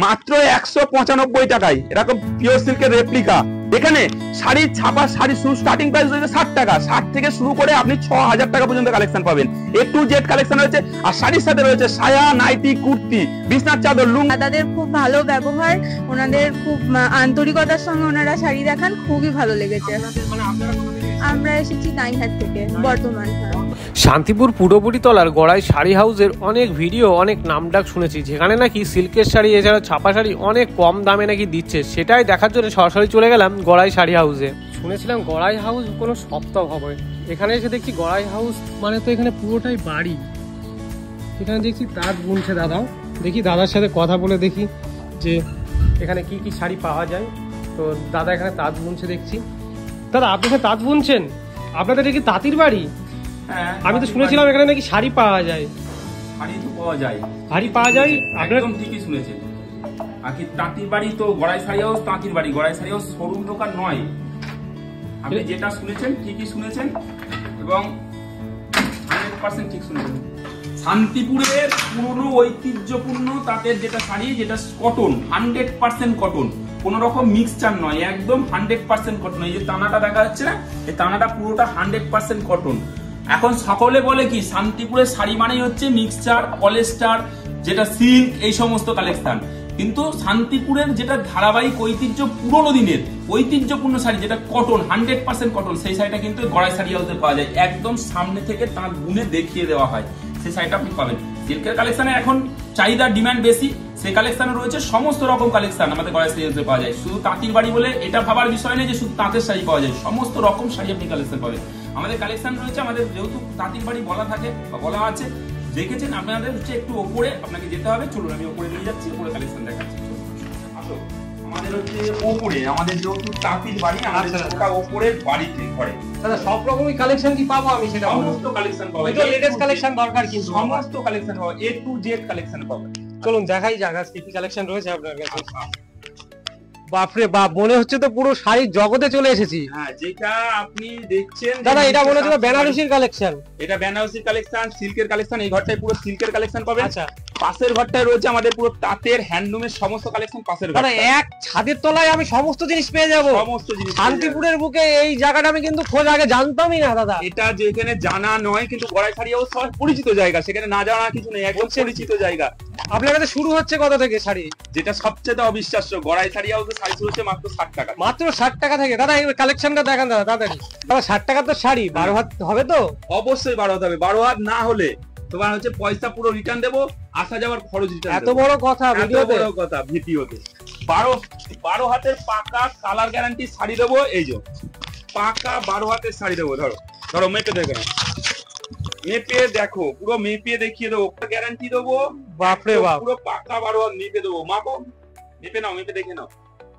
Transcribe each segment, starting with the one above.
মাত্র 195 টাকায়, এরকম পিওর সিল্কের রেপ্লিকা। এখানে শাড়ির ছাপা শাড়ি স্টার্টিং প্রাইস রয়েছে 60 টাকা, 60 থেকে শুরু করে আপনি 6000 টাকা পর্যন্ত কালেকশন পাবেন। A to Z কালেকশন রয়েছে। আর শাড়ির সাথে রয়েছে সায়া, নাইটি, কুর্তি, বিছনার চাদর, লুঙ্গি। দাদাদের খুব ভালো ব্যবহার, ওনাদের খুব আন্তরিকতার সঙ্গে ওনারা শাড়ি দেখান, খুবই ভালো লেগেছে। আমরা এসেছি নাইহাট থেকে, বর্ধমান। শান্তিপুর পুরোপুরি তলার গড়াই শাড়ি হাউসের অনেক ভিডিও, অনেক নামডাক শুনেছি, যেখানে নাকি সিল্কের শাড়ি এছাড়া ছাপা শাড়ি অনেক কম দামে নাকি দিচ্ছে। সেটাই দেখার জন্য সরাসরি চলে গেলাম গড়াই শাড়ি হাউসে। শুনেছিলাম গড়াই হাউস কোনো সপ্তাহ হবে, এখানে এসে দেখছি গড়াই হাউস মানে তো এখানে পুরোটাই বাড়ি। এখানে দেখছি তাঁত বুনছে দাদাও, দেখি দাদার সাথে কথা বলে দেখি যে এখানে কি কি শাড়ি পাওয়া যায়। তো দাদা এখানে তাঁত বুনছে দেখছি। দাদা আপনি এখানে তাঁত বুনছেন? আপনাদের কি তাঁতির বাড়ি? আমি তো শুনেছিলাম এখানে নাকি শাড়ি পাওয়া যায়। শাড়ি তো পাওয়া যায়, শাড়ি পাওয়া যায়, একদম ঠিকই শুনেছেন। আর কি তাঁতির বাড়ি তো গড়াই শাড়ি হাউস তাঁতির বাড়ি, গড়াই শাড়ি হাউস শোরুম দোকান নয়। আপনি যেটা শুনেছেন ঠিকই শুনেছেন এবং 100% ঠিক শুনেছেন। শান্তিপুরের পুরনো ঐতিহ্যপূর্ণ তাঁতের যেটা শাড়ি, যেটা কটন, 100% কটন, কোন রকম মিক্সচার নয়, একদম 100% কটন। এই যে টানাটা দেখা যাচ্ছে না, এই টানাটা পুরোটা 100% কটন। এখন সকলে বলে কি শান্তিপুরের শাড়ি মানেই হচ্ছে মিক্সচার, পলিস্টার, যেটা সিল্ক, এই সমস্ত কালেকশন। কিন্তু শান্তিপুরের যেটা ধারাবাহিক ঐতিহ্য, পুরোনো দিনের ঐতিহ্যপূর্ণ শাড়ি যেটা কটন, 100% কটন, সেই শাড়িটা কিন্তু গড়াই শাড়ি হাউসে পাওয়া যায়। একদম সামনে থেকে তাঁত বুনে দেখিয়ে দেওয়া হয়, সেই শাড়িটা আপনি পাবেন। সিল্কের কালেকশনে এখন চাহিদা ডিমান্ড বেশি, সেই কালেকশনে রয়েছে সমস্ত রকম কালেকশন আমাদের গড়াই শাড়ি হাউসে পাওয়া যায়। শুধু তাঁতির বাড়ি বলে এটা ভাবার বিষয় নেই যে শুধু তাঁতের শাড়ি পাওয়া যায়, সমস্ত রকম শাড়ি আপনি কালেকশন পাবেন। আমাদের কালেকশন রয়েছে, আমাদের যেহেতু তাঁতির বাড়ি বলা থাকে বা বলা আছে, দেখেছেন আপনাদের হচ্ছে একটু ওপরে আপনাকে যেতে হবে। চলুন আমি ওপরে নিয়ে যাচ্ছি, ওপরে কালেকশন দেখাচ্ছি। আসো, আমাদের হচ্ছে ওপরে, আমাদের যেহেতু তাঁতির বাড়ি, আমাদের ওটা ওপরের বাড়িতে ঘরে। দাদা সব রকমই কালেকশন কি পাবো আমি? সেটা সমস্ত কালেকশন পাবো, এটা লেটেস্ট কালেকশন দরকার, কিন্তু সমস্ত কালেকশন পাবো, A to Z কালেকশন পাবো। চলুন দেখাই যাক আজকে কি কালেকশন রয়েছে আপনার কাছে। বাপরে বাপ, মনে হচ্ছে তো পুরো শাড়ির জগতে চলে এসেছি। হ্যাঁ, যেটা আপনি দেখছেন দাদা এটা মনে হচ্ছে বেনারসির কালেকশন। এটা বেনারসির কালেকশন, সিল্কের কালেকশন। এই ঘরটায় পুরো সিল্কের কালেকশন পাবেন। আচ্ছা, পাশের ঘরটায় রয়েছে আমাদের পুরো তাঁতের হ্যান্ডলুমের সমস্ত কালেকশন। পাশের ঘরে এক ছাদের তলায় আমি সমস্ত জিনিস পেয়ে যাবো। সমস্ত জিনিস শান্তিপুরের বুকে এই জায়গাটা আমি কিন্তু খোঁজ আগে জানতামই না দাদা। এটা যেখানে জানা নয়, কিন্তু গড়াই শাড়ি হাউস সব পরিচিত জায়গা, সেখানে না জানা কিছু নেই, একদম পরিচিত জায়গা। আপনার কাছে শুরু হচ্ছে কত থেকে শাড়ি? যেটা সবচেয়ে অবিশ্বাস্য, গড়াই শাড়ি হাউসে শাড়ি শুরু হচ্ছে মাত্র 60 টাকা। মাত্র 60 টাকা থেকে? দাদা এই কালেকশনটা দেখান দাদা তাড়াতাড়ি। দাদা 60 টাকা তো শাড়ি 12 হাত হবে তো? অবশ্যই 12 হাত হবে। 12 হাত না হলে তোমার হচ্ছে পয়সা পুরো রিটার্ন দেবো, আসা যাওয়ার খরচ রিটার্ন। এত বড় কথা ভিডিওতে? বড় কথা ভিডিওতে। 12 হাতের পাকা কালার গ্যারান্টি শাড়ি দেবো। এই যে পাকা 12 হাতের শাড়ি দেবো। ধরো ধরো মেপে দেখো, মেপে দেখো, পুরো মেপে দেখিয়ে দেবো, গ্যারান্টি দেবো। বাপরে বাপ, পুরো পাকা 12 হাত মেপে দেবো। মাপো, মেপে নাও, মেপে দেখে নাও।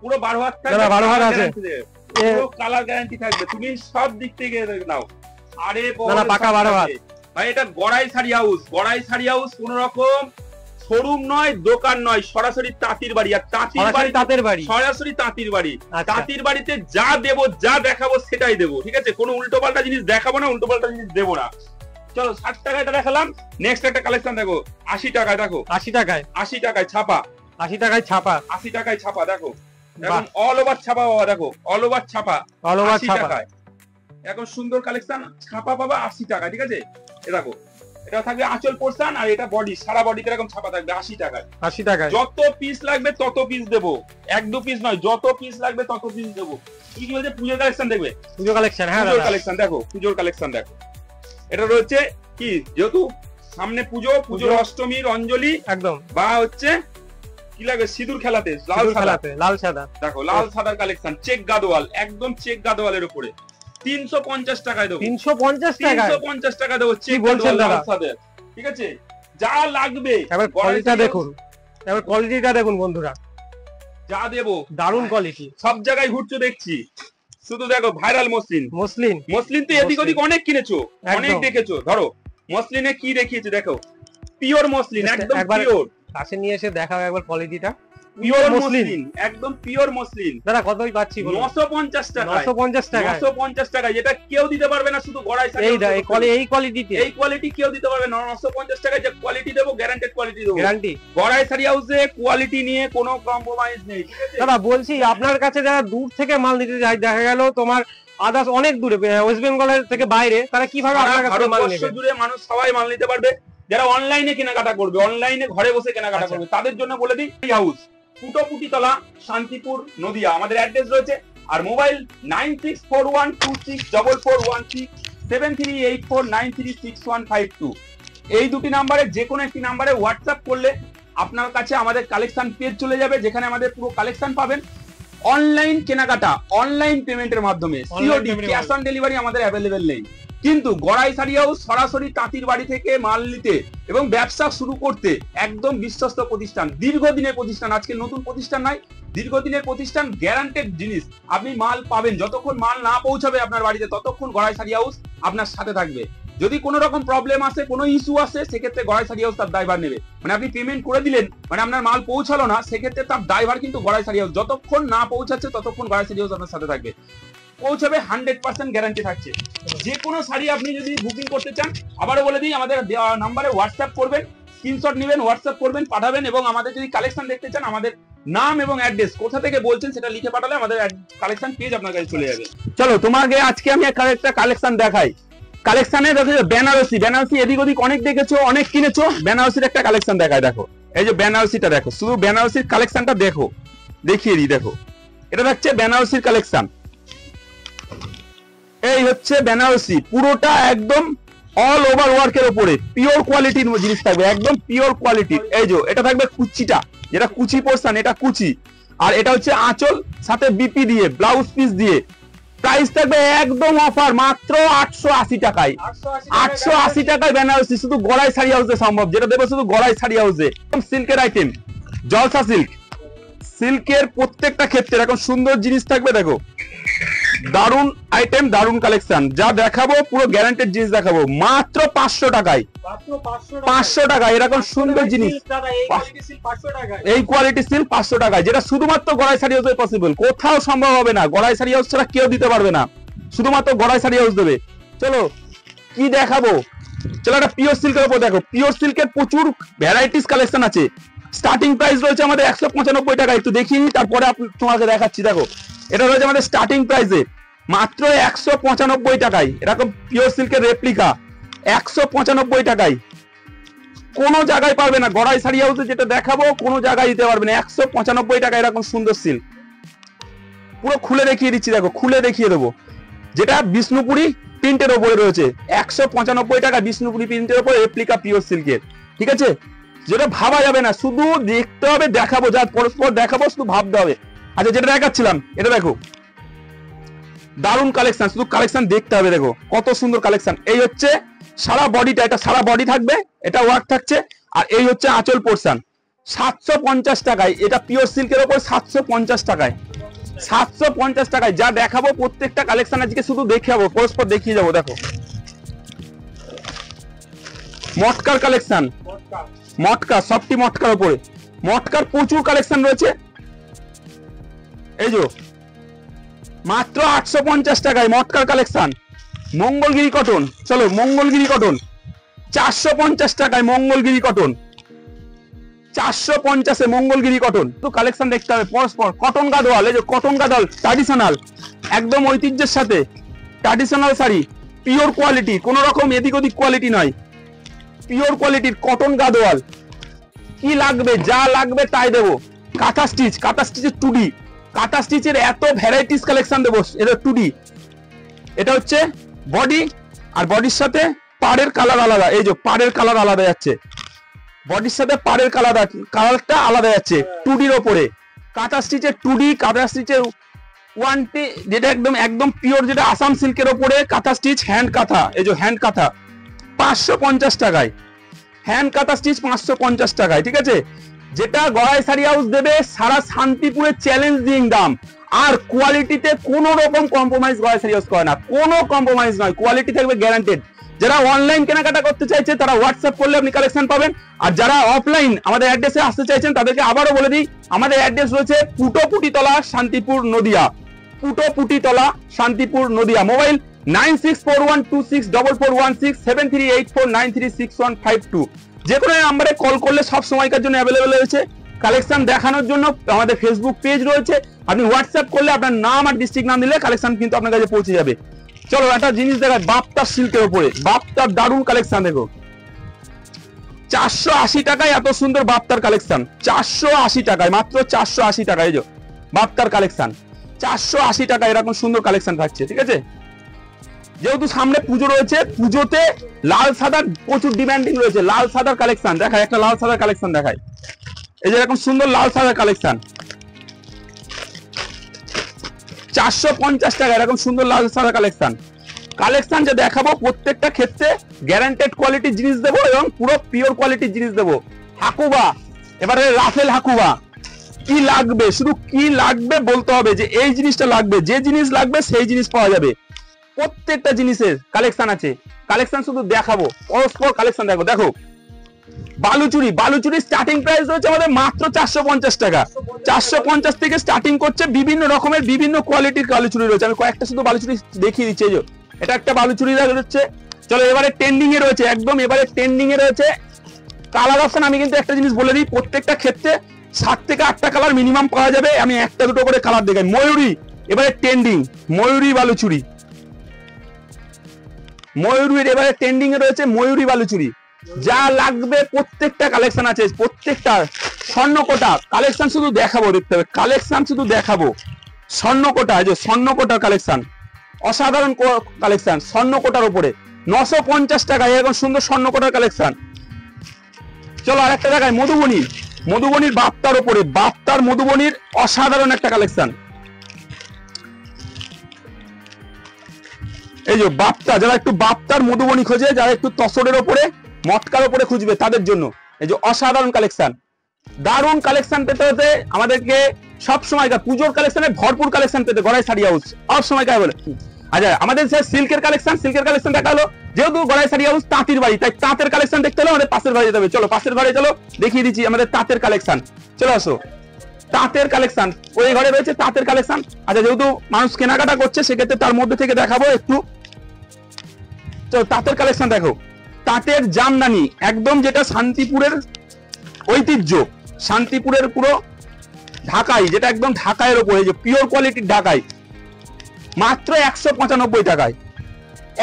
পুরো 12 হাত থাকবে, 12 হাত আছে, পুরো কালার গ্যারান্টি থাকবে, তুমি সব দিক থেকে নাও। আরে পাকা 12 হাত ভাই, এটা গড়াই শাড়ি হাউস। গড়াই শাড়ি হাউস কোন রকম শোরুম নয়, দোকান নয়, সরাসরি তাঁতির বাড়ি। আর তাঁতির বাড়ি সরাসরি তাঁতির বাড়ি। তাঁতির বাড়িতে যা দেবো, যা দেখাবো সেটাই দেবো, ঠিক আছে? কোনো উল্টো পাল্টা জিনিস দেখাবো না, উল্টো পাল্টা জিনিস দেবো না। চলো 60 টাকা এটা দেখালাম। নেক্সট একটা কালেকশন দেখো, 80 টাকায়। দেখো 80 টাকায়, 80 টাকায় ছাপা, 80 টাকায় ছাপা, 80 টাকায় ছাপা। দেখো এখন অল ওভার ছাপা বাবা, দেখো অল ওভার ছাপা, অল ওভার ছাপা। এখন সুন্দর কালেকশন ছাপা পাবা 80 টাকা, ঠিক আছে? এ দেখো, এটা থাকবে আঁচল পোরশন, আর এটা বডি, সারা বডিতে এরকম ছাপা থাকবে 80 টাকায়। 80 টাকায় যত পিস লাগবে তত পিস দেবো, 1-2 পিস নয়, যত পিস লাগবে তত পিস দেবো। কি বলছে? পুজোর কালেকশন দেখবে, পুজোর কালেকশন। হ্যাঁ, পুজোর কালেকশন দেখো, পুজোর কালেকশন দেখো। এটা রয়েছে কি, যেহেতু সামনে পুজো, পুজোর অষ্টমীর অঞ্জলি একদম, বা হচ্ছে কি লাগবে সিঁদুর খেলাতে, লাল সাদা। দেখো লাল সাদার কালেকশন, চেক গাদোয়াল, একদম চেক গাদোয়ালের উপরে 350 টাকায় দেবো। 350 টাকা দেবো, চেক গাদোয়াল লাল সাদা, ঠিক আছে? যা লাগবে এবার কোয়ালিটিটা দেখুন, এবার কোয়ালিটিটা দেখুন বন্ধুরা, যা দেবো দারুণ কোয়ালিটি। সব জায়গায় ঘুরছো দেখছি, শুধু দেখো ভাইরাল মসলিন। মসলিন তো এদিক ওদিক অনেক কিনেছো, অনেক দেখেছো। ধরো মসলিনে কি দেখিয়েছে দেখো, পিওর মসলিন, একদম পিওর। কাছে নিয়ে এসে দেখাও একবার কোয়ালিটিটা। পিওর মসলিন, একদম পিওর মসলিন। দাদা কতই পাচ্ছি? 950 টাকা। 950 টাকা, 950 টাকা, যেটা কেউ দিতে পারবে না, শুধু গড়াই শাড়ি। এই কোয়ালিটিতে, এই কোয়ালিটি কেউ দিতে পারবে না। 950 টাকা যে কোয়ালিটি দেবো, গ্যারান্টেড কোয়ালিটি দেবো, গ্যারান্টি। গড়াই শাড়ি হাউসে কোয়ালিটি নিয়ে কোনো কম্প্রোমাইজ নেই। দাদা বলছি, আপনার কাছে যারা দূর থেকে মাল নিতে যায়, দেখা গেল তোমার আদার্স অনেক দূরে, ওয়েস্ট বেঙ্গলের থেকে বাইরে, তারা কিভাবে আপনার কাছে মাল নেবে? জুড়ে মানুষ সবাই মাল নিতে পারবে। যারা অনলাইনে কেনাকাটা করবে, অনলাইনে ঘরে বসে কেনাকাটা করবে, তাদের জন্য বলে দিই হাউস, পুটোপুটিতলা, শান্তিপুর, নদিয়া আমাদের অ্যাড্রেস রয়েছে। আর মোবাইল 9641264416, 7384936152, এই দুটি নাম্বারে যে কোনো একটি নাম্বারে হোয়াটসঅ্যাপ করলে আপনার কাছে আমাদের কালেকশন পেজ চলে যাবে, যেখানে আমাদের পুরো কালেকশন পাবেন। অনলাইন কেনাকাটা, অনলাইন পেমেন্টের মাধ্যমে, সিওডি, ক্যাশ অন ডেলিভারি আমাদের অ্যাভেলেবেল নেই। কিন্তু গড়াই শাড়ি হাউস সরাসরি তাঁতির বাড়ি থেকে মাল নিতে এবং ব্যবসা শুরু করতে একদম বিশ্বস্ত প্রতিষ্ঠান, দীর্ঘদিনের প্রতিষ্ঠান। আজকে নতুন প্রতিষ্ঠান নয়, দীর্ঘদিনের প্রতিষ্ঠান, গ্যারান্টেড জিনিস। আপনি মাল পাবেন, যতক্ষণ মাল না পৌঁছাবে আপনার বাড়িতে ততক্ষণ গড়াই শাড়ি হাউস আপনার সাথে থাকবে। যদি কোনো রকম প্রবলেম আসে, কোনো ইস্যু আসে, সেক্ষেত্রে গড়াই শাড়ি হাউস তার দায়ভার নেবে। মানে আপনি পেমেন্ট করে দিলেন, মানে আপনার মাল পৌঁছালো না, সেক্ষেত্রে তার দায়ভার কিন্তু গড়াই শাড়ি হাউস। যতক্ষণ না পৌঁছাচ্ছে ততক্ষণ গড়াই শাড়ি হাউস আপনার সাথে থাকবে। পৌঁছাবে 100% গ্যারান্টি থাকছে। যে কোনো শাড়ি আপনি যদি বুকিং করতে চান, আবারও বলে দিই, আমাদের নাম্বারে হোয়াটসঅ্যাপ করবেন, স্ক্রিনশট নেবেন, হোয়াটসঅ্যাপ করবেন, পাঠাবেন। এবং আমাদের যদি কালেকশন দেখতে চান, আমাদের নাম এবং অ্যাড্রেস, কোথা থেকে বলছেন সেটা লিখে পাঠালে আমাদের কালেকশন পেজ আপনার কাছে চলে যাবে। চলো তোমাকে আজকে আমি একটা কালেকশন দেখাই। কালেকশনে দেখো বেনারসি, বেনারসি এদিক ওদিক অনেক দেখেছো, অনেক কিনেছো, বেনারসির একটা কালেকশন দেখায়। দেখো এই যে বেনারসিটা দেখো, শুধু বেনারসির কালেকশনটা দেখো, দেখিয়ে দিই। দেখো এটা হচ্ছে বেনারসির কালেকশন। এই হচ্ছে বেনারসি, পুরোটা একদম অল ওভার ওয়ার্কের উপরে পিওর কোয়ালিটির জিনিস থাকবে, একদম পিওর কোয়ালিটির। এই যে এটা থাকবে কুচিটা, যেটা কুচি পোর্শন, এটা কুচি। আর এটা হচ্ছে আঁচল, সাথে বিপি দিয়ে, ব্লাউজ পিস দিয়ে। প্রাইস থাকবে একদম অফার, মাত্র 880 টাকায়। 880 টাকায় বেনারসি, শুধু গড়াই শাড়ি হাউসে সম্ভব, যেটা দেবো শুধু গড়াই শাড়ি হাউসে। সিল্কের আইটেম, জলসা সিল্ক, সিল্কের প্রত্যেকটা ক্ষেত্রে এরকম সুন্দর জিনিস থাকবে। দেখো দারুন আইটেম, দারুন কালেকশন, যা দেখাবো পুরো গ্যারান্টেড জিনিস দেখাবো, মাত্র 500 টাকায়। 500 টাকা এরকম সুন্দর জিনিস, এই কোয়ালিটি সিল্ক 500 টাকায়, যেটা শুধুমাত্র গড়াই শাড়ি হাউসে পসিবল, কোথাও সম্ভব হবে না। গড়াই শাড়ি হাউস ছাড়া কেউ দিতে পারবে না, শুধুমাত্র গড়াই শাড়ি হাউস দেবে। চলো কি দেখাবো, চলো একটা পিওর সিল্কের উপর দেখো। পিওর সিল্কের প্রচুর ভ্যারাইটিস কালেকশন আছে। স্টার্টিং প্রাইস রয়েছে আমাদের 195 টাকা, একটু দেখিয়ে তারপরে তোমাকে দেখাচ্ছি। দেখো এটা রয়েছে আমাদের স্টার্টিং প্রাইসে মাত্র 195 টাকায়, এরকম পিওর সিল্কের রেপ্লিকা 195 টাকায়। কোনো জায়গায় পারবে না, গড়াই শাড়ি হাউসে যেটা দেখাবো কোনো জায়গায় দিতে পারবে না। 195 টাকা এরকম সুন্দর সিল্ক, পুরো খুলে দেখিয়ে দিচ্ছি। দেখো খুলে দেখিয়ে দেবো, যেটা বিষ্ণুপুরি প্রিন্টের ওপরে রয়েছে। 195 টাকা বিষ্ণুপুরি প্রিন্টের ওপরে রেপ্লিকা পিওর সিল্কের, ঠিক আছে? যেটা ভাবা যাবে না, শুধু দেখতে হবে, দেখাবো, যা পরস্পর দেখাবো শুধু ভাবতে হবে। আচ্ছা যেটা দেখাচ্ছিলাম এটা দেখো, দারুন কালেকশন, শুধু কালেকশন দেখতে হবে। দেখো কত সুন্দর কালেকশন। এই হচ্ছে সারা বডিটা, এটা সারা বডি থাকবে, এটা ওয়ার্ক থাকছে। আর এই হচ্ছে আঁচল পোর্শন, 750 টাকায়। এটা পিওর সিল্কের ওপর 750 টাকায়, 750 টাকায়। যা দেখাবো প্রত্যেকটা কালেকশন আজকে শুধু দেখাবো, পরস্পর দেখিয়ে যাবো। দেখো মটকার কালেকশন, মটকা, সফটি মটকার উপরে, মটকার প্রচুর কালেকশন রয়েছে। এই যে মাত্র 850 টাকায় মটকার কালেকশন। মঙ্গলগিরি কটন, চলো মঙ্গলগিরি কটন 450 টাকায়, মঙ্গলগিরি কটন 450-এ মঙ্গলগিরি কটন। তো কালেকশন দেখতে হবে পরস্পর। কটন গাদোয়াল, এই যে কটন গাদোয়াল ট্র্যাডিশনাল, একদম ঐতিহ্যের সাথে ট্র্যাডিশনাল শাড়ি, পিওর কোয়ালিটি, কোনো রকম এদিক ওদিক কোয়ালিটি নয়, পিওর কোয়ালিটির কটন গাদোয়াল। কি লাগবে, যা লাগবে তাই দেবো। কাঁথা স্টিচ, কাঁথা স্টিচের 2D, কাঁথা স্টিচের এত ভ্যারাইটিস কালেকশন দেবো। এটা 2D, এটা হচ্ছে বডি, আর বডির সাথে পাড়ের কালার আলাদা। এই যে পাড়ের কালার আলাদা যাচ্ছে, বডির সাথে পাড়ের কালারটা আলাদা যাচ্ছে 2Dর ওপরে। কাঁথা স্টিচের 2D, কাঁথা স্টিচের 1T, যেটা একদম পিওর, যেটা আসাম সিল্কের ওপরে কাঁথা স্টিচ, হ্যান্ড কাঁথা। এই যে হ্যান্ড কাঁথা 550 টাকায়, হ্যান্ড কাঁথা স্টিচ 550 টাকায়, ঠিক আছে? যেটা গড়াই শাড়ি হাউস দেবে সারা শান্তিপুরের চ্যালেঞ্জিং দাম। আর কোয়ালিটিতে কোনো রকম কম্প্রোমাইজ গড়াই শাড়ি হাউস করে না, কোনো কম্প্রোমাইজ নয়, কোয়ালিটি থাকবে গ্যারান্টেড। যারা অনলাইন কেনাকাটা করতে চাইছে তারা হোয়াটসঅ্যাপ করলে আপনি কালেকশন পাবেন। আর যারা অফলাইন আমাদের অ্যাড্রেসে আসতে চাইছেন তাদেরকে আবারও বলে দিই, আমাদের অ্যাড্রেস রয়েছে পুটোপুটিতলা, শান্তিপুর, নদিয়া। পুটোপুটিতলা, শান্তিপুর, নদিয়া। মোবাইল 9641264416 7384936152। যে কোনো নাম্বারে কল করলে সব সময়কার জন্য অ্যাভেলেবেল রয়েছে। কালেকশন দেখানোর জন্য আমাদের ফেসবুক পেজ রয়েছে, আপনি হোয়াটসঅ্যাপ করলে আপনার নাম আর ডিস্ট্রিক্ট নাম দিলে কালেকশন কিন্তু আপনার কাছে পৌঁছে যাবে। চলো একটা জিনিস দেখায় বাপ্তার সিল্কের উপরে, বাপ্তার দারুণ কালেকশন দেখো। 480 টাকায় এত সুন্দর বাপ্তার কালেকশন, 480 টাকায়, মাত্র 480 টাকায়। এই যে বাপ্তার কালেকশন 480 টাকায় এরকম সুন্দর কালেকশন থাকছে, ঠিক আছে। যেহেতু সামনে পুজো রয়েছে, পুজোতে লাল সাদার প্রচুর ডিমান্ডিং রয়েছে। লাল সাদার কালেকশন দেখায়, একটা লাল সাদার কালেকশন দেখায়। এই যে এরকম সুন্দর লাল সাদার কালেকশন 450 টাকা, এরকম সুন্দর লাল সাদা কালেকশন। কালেকশন যে দেখাবো প্রত্যেকটা ক্ষেত্রে গ্যারান্টেড কোয়ালিটির জিনিস দেবো এবং পুরো পিওর কোয়ালিটির জিনিস দেবো। হাকুবা, এবারে রাফেল হাকুবা, কি লাগবে, শুধু কি লাগবে বলতে হবে যে এই জিনিসটা লাগবে, যে জিনিস লাগবে সেই জিনিস পাওয়া যাবে। প্রত্যেকটা জিনিসের কালেকশন আছে, কালেকশন শুধু দেখাবো, পরস্পর কালেকশন দেখো। দেখো বালুচুরি, বালুচুরি স্টার্টিং প্রাইস রয়েছে আমাদের মাত্র 450 টাকা। 450 থেকে স্টার্টিং করছে, বিভিন্ন রকমের বিভিন্ন কোয়ালিটির বালুচুরি রয়েছে। আমি কয়েকটা শুধু বালুচুরি দেখিয়ে দিচ্ছি। এটা একটা বালুচুরি রয়েছে। চলো এবারে ট্রেন্ডিং এ রয়েছে, একদম এবারে ট্রেন্ডিং এ রয়েছে কালার অপশন। আমি কিন্তু একটা জিনিস বলে দিই, প্রত্যেকটা ক্ষেত্রে 7 থেকে 8টা কালার মিনিমাম পাওয়া যাবে। আমি একটা দুটো করে কালার দেখাই। ময়ূরী এবারে ট্রেন্ডিং, ময়ূরী বালুচুরি, ময়ূরীর এবারে ট্রেন্ডিং এ রয়েছে ময়ূরী বালুচুরি। যা লাগবে প্রত্যেকটা কালেকশন আছে, প্রত্যেকটা। স্বর্ণকোটা কালেকশন শুধু দেখাবো, দেখতে হবে কালেকশন শুধু দেখাবো। স্বর্ণকোটা, এই যে স্বর্ণকোটার কালেকশন, অসাধারণ কালেকশন। স্বর্ণকোটার উপরে 950 টাকা এরকম সুন্দর স্বর্ণকোটার কালেকশন। চলো আরেকটা দেখাই, মধুবনী, মধুবনীর বাপ্তার উপরে, বাপ্তার মধুবনীর অসাধারণ একটা কালেকশন। এই যে বাপ্তা, যারা একটু বাপ্তার মধুবনী খোঁজে, যারা একটু তসরের উপরে মটকার উপরে খুঁজবে তাদের জন্য এই যে অসাধারণ কালেকশন। দারুণ কালেকশন পেতে হতে আমাদেরকে সব সময় পুজোর কালেকশনে ভরপুর কালেকশন পেতে গড়াই শাড়ি হাউস সব সময় কাজ বলে। আচ্ছা আমাদের সিল্কের কালেকশন, সিল্কের কালেকশন দেখা হলো। যেহেতু গড়াই শাড়ি হাউস তাঁতির বাড়ি, তাই তাঁতের কালেকশন দেখতে হলে আমাদের পাশের বাড়ি যেতে হবে। চলো পাশের বাড়ি চলো, দেখিয়ে দিচ্ছি আমাদের তাঁতের কালেকশন। চলো আসো, তাঁতের কালেকশন ওই ঘরে রয়েছে তাঁতের কালেকশন। আচ্ছা যেহেতু মানুষ কেনাকাটা করছে সেক্ষেত্রে তার মধ্যে থেকে দেখাবো একটু। তো তাঁতের কালেকশন দেখো, তাঁতের জামদানি একদম যেটা শান্তিপুরের ঐতিহ্য, শান্তিপুরের পুরো ঢাকাই, যেটা একদম ঢাকাইয়ের উপরে, যে পিওর কোয়ালিটির ঢাকাই, মাত্র 195 টাকায়,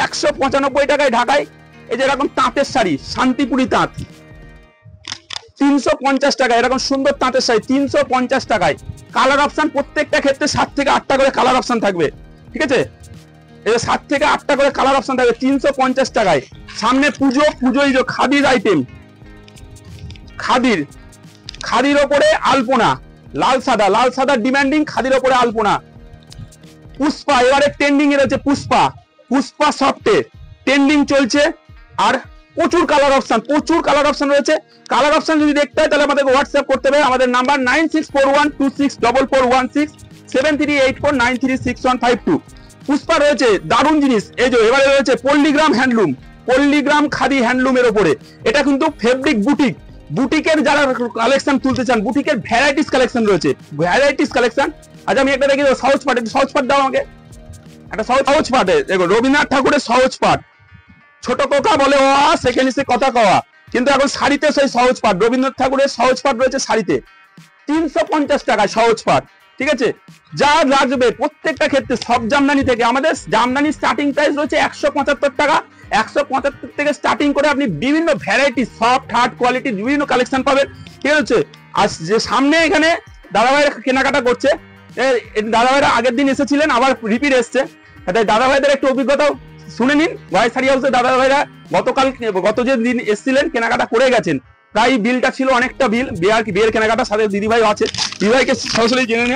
195 টাকায় ঢাকায়। এই যে এরকম তাঁতের শাড়ি, শান্তিপুরি তাঁত 350 টাকা, এরকম সুন্দর তাঁতের শাড়ি 350 টাকায়। কালার অপশন প্রত্যেকটা ক্ষেত্রে 7 থেকে 8টা করে কালার অপশন থাকবে, ঠিক আছে। এই 7 থেকে 8টা করে কালার অপশন থাকবে 350 টাকায়। সামনে পুজো, পুজোই যে খাদির আইটেম, খাদির, খাদির ওপরে আলপনা, লাল সাদা, লাল সাদা ডিমান্ডিং, খাদির ওপরে আলপনা। পুষ্পা এবারে ট্রেন্ডিং এ রয়েছে, পুষ্পা, পুষ্পা সফটে ট্রেন্ডিং চলছে। আর প্রচুর কালার অপশন, প্রচুর কালার অপশন রয়েছে। কালার অপশন যদি দেখতে হয় তাহলে আমাদেরকে হোয়াটসঅ্যাপ করতে হবে। আমাদের নাম্বার 9641264416 7384936152। পুষ্পা রয়েছে দারুণ জিনিস। এই যে এবারে রয়েছে পল্লীগ্রাম হ্যান্ডলুম, পল্লীগ্রাম খাদি হ্যান্ডলুমের উপরে। এটা কিন্তু ফেব্রিক বুটিক, বুটিকের যারা কালেকশন তুলতে চান, বুটিকের ভ্যারাইটিস কালেকশন রয়েছে, ভ্যারাইটিস কালেকশন। আচ্ছা আমি একটা দেখি সহজ পাঠ, সহজ পাঠ দাও আমাকে একটা সহজ পাঠে। দেখো রবীন্দ্রনাথ ঠাকুরের সহজ পাঠ, ছোট কোকা বলে ও সেখানে সে কথা কওয়া, কিন্তু এখন শাড়িতে সেই সহজ পাঠ, রবীন্দ্রনাথ ঠাকুরের সহজ পাঠ রয়েছে শাড়িতে 350 টাকায় সহজ পাঠ, ঠিক আছে। যা লাগবে প্রত্যেকটা ক্ষেত্রে সব জামদানি থেকে, আমাদের জামদানি স্টার্টিং প্রাইস রয়েছে 175 টাকা। 175 থেকে স্টার্টিং করে আপনি বিভিন্ন ভ্যারাইটি সফট হার্ড কোয়ালিটির বিভিন্ন কালেকশন পাবেন, ঠিক আছে। আর যে সামনে এখানে দাদাভাইরা কেনাকাটা করছে, দাদাভাইরা আগের দিন এসেছিলেন, আবার রিপিট এসছে, তাই দাদাভাইদের একটু অভিজ্ঞতা শুনে নিন। গড়াই শাড়ি হাউসে দাদাভাইরা গত যে দিন এসেছিলেন কেনাকাটা করে গেছেন, প্রায় বিলটা ছিল অনেকটা বিল, বিয়ের কেনাকাটার সাথে দিদিভাই আছে, দিদিভাইকে সরাসরি জেনে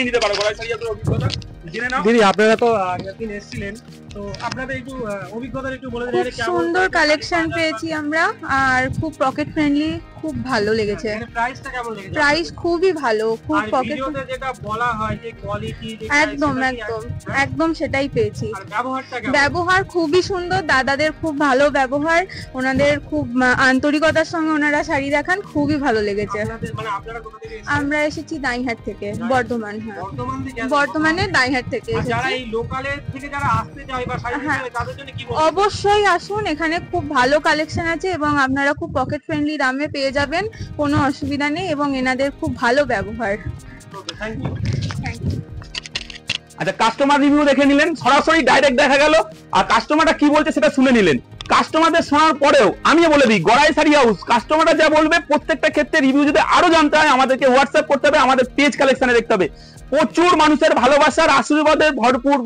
নিতে পারো গড়াই শাড়ি হাউসের অভিজ্ঞতা। জেনে নাও। দিদি আপনারা তো একদিন এসেছিলেন, তো আপনাদের একটু অভিজ্ঞতা একটু বলে দিন। খুব সুন্দর কালেকশন পেয়েছি আমরা, আর খুব পকেট ফ্রেন্ডলি, খুব ভালো লেগেছে। প্রাইসটা কেমন লেগেছে? প্রাইস খুবই ভালো, খুব পকেট, যেটা বলা হয় যে কোয়ালিটি, একদম একদম একদম সেটাই পেয়েছি। আর ব্যবহারটা কেমন? ব্যবহার খুবই সুন্দর, দাদাদের খুব ভালো ব্যবহার, ওনাদের খুব আন্তরিকতার সঙ্গে ওনারা শাড়ি দেখান, খুবই ভালো লেগেছে। মানে আপনারা কোথা থেকে এসেছেন? আমরা এসেছি দাইহাট থেকে, বর্ধমান। হ্যাঁ, বর্ধমান থেকে? বর্ধমানে দাইহাট থেকে আর যারা এসেছি। এই লোকালের থেকে যারা আসতে চায় বা শাড়ি নিতে চায় তাদের জন্য কি বলবেন? অবশ্যই আসুন, এখানে খুব ভালো কালেকশন আছে এবং আপনারা খুব পকেট ফ্রেন্ডলি দামে পেয়ে যাবেন, কোনো অসুবিধা নেই, এবং এনাদের খুব ভালো ব্যবহার। Thank you. আচ্ছা, কাস্টমার রিভিউ দেখে নিলেন, সরাসরি ডাইরেক্ট দেখা গেল, আর কাস্টমারটা কি বলছে সেটা শুনে নিলেন। কাস্টমারদের শোনার পরেও আমিও বলে দিই, গড়াই শাড়ি হাউস কাস্টমাররা যা বলবে প্রত্যেকটা ক্ষেত্রে রিভিউ যদি আরো জানতে হয় আমাদেরকে হোয়াটসঅ্যাপ করতে হবে, আমাদের পেজ কালেকশনে দেখতে হবে। প্রচুর মানুষের ভালোবাসার আশীর্বাদে ভরপুর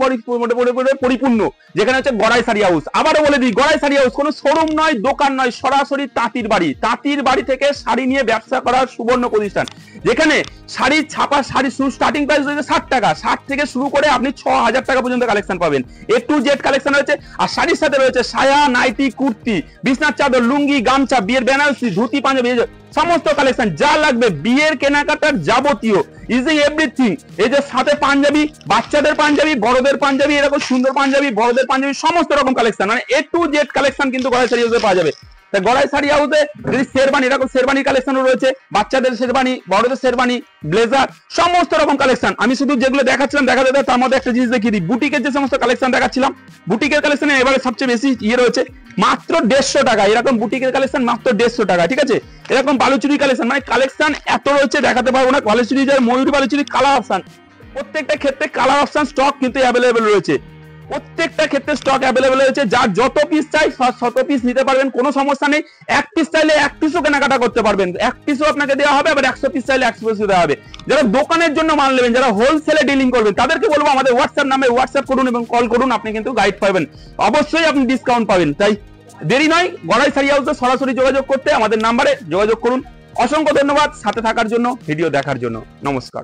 পরিপূর্ণ যেখানে হচ্ছে গড়াই শাড়ি হাউস। আবারও বলে দিই, গড়াই শাড়ি হাউস কোনো শোরুম নয়, দোকান নয়, সরাসরি তাঁতির বাড়ি। তাঁতির বাড়ি থেকে শাড়ি নিয়ে ব্যবসা করার সুবর্ণ প্রতিষ্ঠান, যেখানে শাড়ির ছাপা শাড়ি শুরু স্টার্টিং প্রাইস রয়েছে 60 টাকা, 60 থেকে শুরু করে আপনি 6000 টাকা পর্যন্ত কালেকশন পাবেন। A to Z কালেকশন রয়েছে, আর শাড়ির সাথে রয়েছে সায়া, নাইটি, কুর্তি, বিছনার চাদর, লুঙ্গি, গামছা, বিয়ের বেনারসি, ধুতি, পাঞ্জাবি, সমস্ত কালেকশন যা লাগবে বিয়ের কেনাকাটার যাবতীয় ইজি এভরিথিং। এই যে সাথে পাঞ্জাবি, বাচ্চাদের পাঞ্জাবি, বড়দের পাঞ্জাবি, এরকম সুন্দর পাঞ্জাবি, বড়দের পাঞ্জাবি, সমস্ত রকম কালেকশন, মানে A to Z কালেকশন কিন্তু গড়াই শাড়ি হাউসে পাওয়া যাবে। তা গড়াই শাড়ি হাউসে যদি শেরবানি, এরকম শেরবানির কালেকশনও রয়েছে, বাচ্চাদের শেরবানি, বড়দের শেরবানি, ব্লেজার, সমস্ত রকম কালেকশন। আমি শুধু যেগুলো দেখাচ্ছিলাম দেখাতে তার মধ্যে একটা জিনিস দেখিয়ে দিই, বুটিকের যে সমস্ত কালেকশন দেখাচ্ছিলাম, বুটিকের কালেকশনে এবারে সবচেয়ে বেশি রয়েছে মাত্র 150 টাকা। এরকম বুটিকের কালেকশন মাত্র 150 টাকা, ঠিক আছে। এরকম বালুচুরি কালেকশন, মানে কালেকশন এত রয়েছে দেখাতে পারবো না। বালুচুরি, ময়ূরী বালুচুরি, কালার অপশন, প্রত্যেকটা ক্ষেত্রে কালার অপশন স্টক কিন্তু অ্যাভেলেবেল রয়েছে, প্রত্যেকটা ক্ষেত্রে স্টক অ্যাভেলেবেল রয়েছে। যার যত পিস চাই শত পিস নিতে পারবেন, কোনো সমস্যা নেই। 1 পিস চাইলে 1 পিসও কেনাকাটা করতে পারবেন, 1 পিসও আপনাকে দেওয়া হবে, আবার 100 পিস চাইলে 100 পিস দেওয়া হবে। যারা দোকানের জন্য মাল নেবেন, যারা হোলসেলে ডিলিং করবেন, তাদেরকে বলবো আমাদের হোয়াটসঅ্যাপ নাম্বারে হোয়াটসঅ্যাপ করুন এবং কল করুন, আপনি কিন্তু গাইড পাবেন, অবশ্যই আপনি ডিসকাউন্ট পাবেন। তাই দেরি নয়, গড়াই শাড়ি হাউসে সরাসরি যোগাযোগ করতে আমাদের নাম্বারে যোগাযোগ করুন। অসংখ্য ধন্যবাদ সাথে থাকার জন্য, ভিডিও দেখার জন্য, নমস্কার।